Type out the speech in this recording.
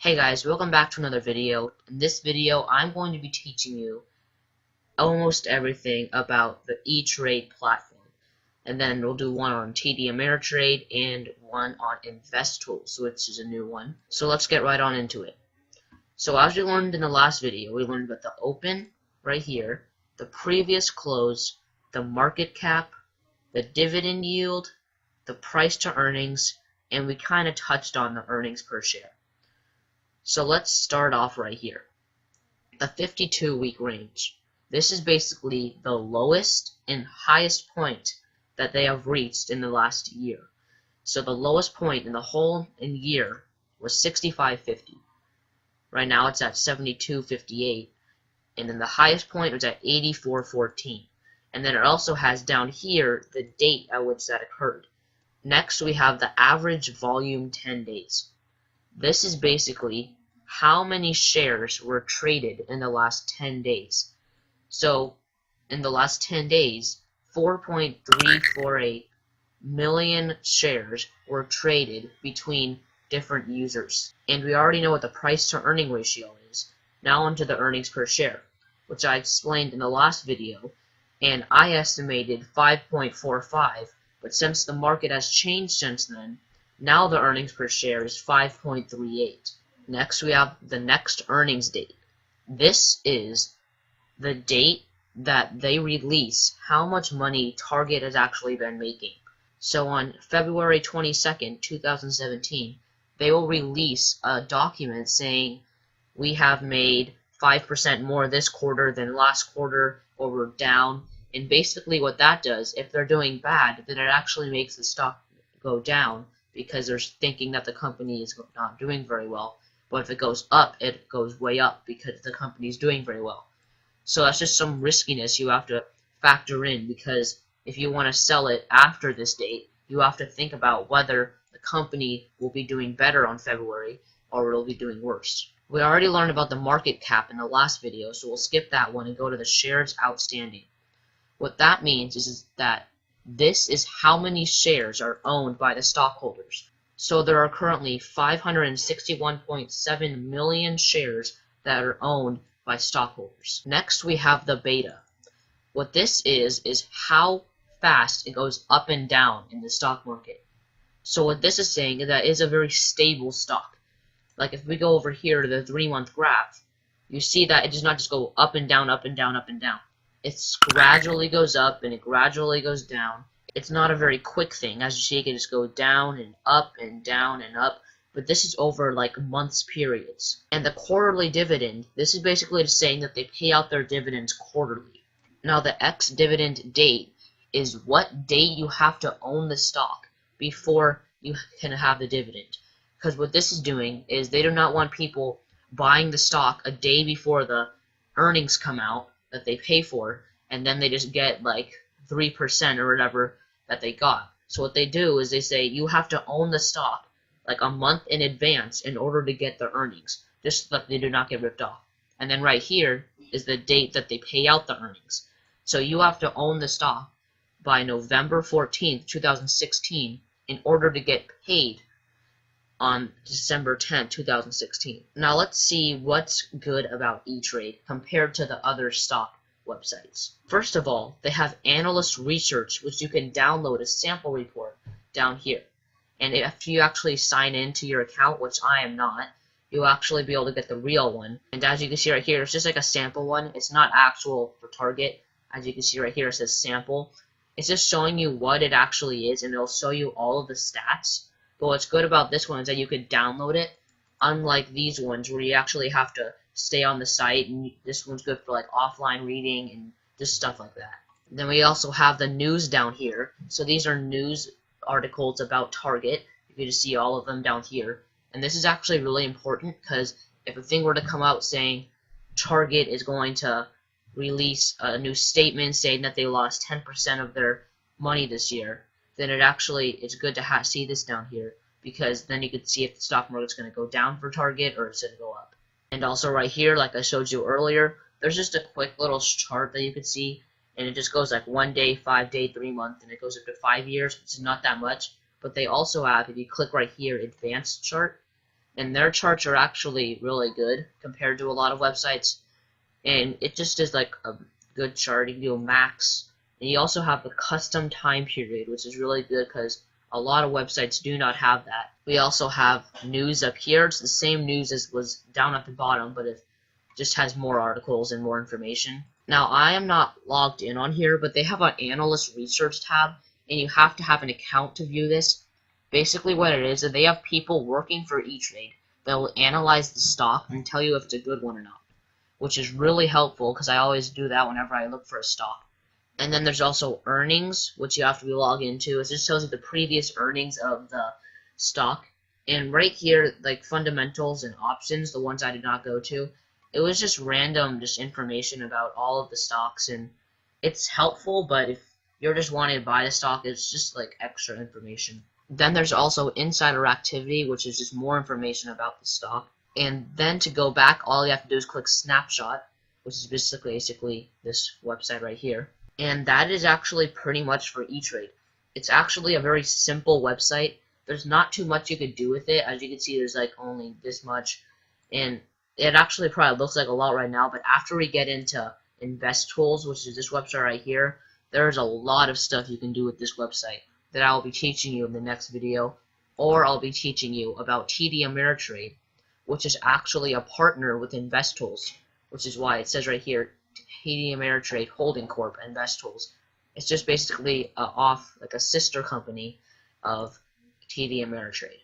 Hey guys, welcome back to another video. In this video, I'm going to be teaching you almost everything about the ETrade platform. And then we'll do one on TD Ameritrade and one on InvestTools, which is a new one. So let's get right on into it. So as we learned in the last video, we learned about the open right here, the previous close, the market cap, the dividend yield, the price to earnings, and we kind of touched on the earnings per share. So let's start off right here. The 52-week range. This is basically the lowest and highest point that they have reached in the last year. So the lowest point in the whole year was 65.50. Right now it's at 72.58. And then the highest point was at 84.14. And then it also has down here the date at which that occurred. Next we have the average volume 10 days. This is basically how many shares were traded in the last 10 days. So, in the last 10 days, 4.348 million shares were traded between different users. And we already know what the price to earning ratio is. Now onto the earnings per share, which I explained in the last video, and I estimated 5.45, but since the market has changed since then, now the earnings per share is 5.38. Next, we have the next earnings date. This is the date that they release how much money Target has actually been making. So on February 22nd, 2017, they will release a document saying we have made 5% more this quarter than last quarter, or we're down. And basically what that does, if they're doing bad, then it actually makes the stock go down, because they're thinking that the company is not doing very well. But if it goes up, it goes way up because the company is doing very well. So that's just some riskiness you have to factor in, because if you want to sell it after this date, you have to think about whether the company will be doing better on February or it'll be doing worse. We already learned about the market cap in the last video, so we'll skip that one and go to the shares outstanding. What that means is that this is how many shares are owned by the stockholders. So there are currently 561.7 million shares that are owned by stockholders. Next we have the beta. What this is how fast it goes up and down in the stock market. So what this is saying is that it's a very stable stock. Like if we go over here to the 3-month graph, you see that it does not just go up and down, up and down, up and down. It gradually goes up and it gradually goes down. It's not a very quick thing. As you see, it can just go down and up and down and up. But this is over like months periods. And the quarterly dividend, this is basically just saying that they pay out their dividends quarterly. Now the ex-dividend date is what date you have to own the stock before you can have the dividend. Because what this is doing is they do not want people buying the stock a day before the earnings come out that they pay for, and then they just get like 3% or whatever that they got. So what they do is they say you have to own the stock like a month in advance in order to get the earnings, just so that they do not get ripped off. And then right here is the date that they pay out the earnings. So you have to own the stock by November 14th, 2016 in order to get paid on December 10th, 2016. Now let's see what's good about ETrade compared to the other stock websites. First of all, they have analyst research, which you can download a sample report down here. And if you actually sign into your account, which I am not, you'll actually be able to get the real one. And as you can see right here, it's just like a sample one. It's not actual for Target. As you can see right here, it says sample. It's just showing you what it actually is, and it'll show you all of the stats. But what's good about this one is that you could download it, unlike these ones where you actually have to stay on the site, and this one's good for like offline reading and just stuff like that. Then we also have the news down here. So these are news articles about Target. You can just see all of them down here. And this is actually really important, because if a thing were to come out saying Target is going to release a new statement saying that they lost 10% of their money this year, then it's good to see this down here, because then you could see if the stock market's going to go down for Target or it's going to go up. And also right here, like I showed you earlier, there's just a quick little chart that you could see, and it just goes like 1 day, 5 day, 3 month, and it goes up to 5 years, which is not that much. But they also have, if you click right here, advanced chart, and their charts are actually really good compared to a lot of websites. And it just is like a good chart. You can do a max, and you also have the custom time period, which is really good because a lot of websites do not have that. We also have news up here. It's the same news as was down at the bottom, but it just has more articles and more information. Now, I am not logged in on here, but they have an analyst research tab, and you have to have an account to view this. Basically what it is they have people working for ETrade that will analyze the stock and tell you if it's a good one or not, which is really helpful because I always do that whenever I look for a stock. And then there's also earnings, which you have to be logged into. It just tells you the previous earnings of the stock. And right here, like fundamentals and options, the ones I did not go to, it was just random information about all of the stocks, and it's helpful, but if you're just wanting to buy the stock, it's just like extra information. Then there's also insider activity, which is just more information about the stock. And then to go back, all you have to do is click snapshot, which is basically this website right here. And that is actually pretty much for ETrade. It's actually a very simple website. There's not too much you could do with it. As you can see, there's like only this much. And it actually probably looks like a lot right now, but after we get into Invest Tools, which is this website right here, there's a lot of stuff you can do with this website that I will be teaching you in the next video. Or I'll be teaching you about TD Ameritrade, which is actually a partner with Invest Tools, which is why it says right here, TD Ameritrade Holding Corp. Invest Tools. It's just basically like a sister company of TD Ameritrade.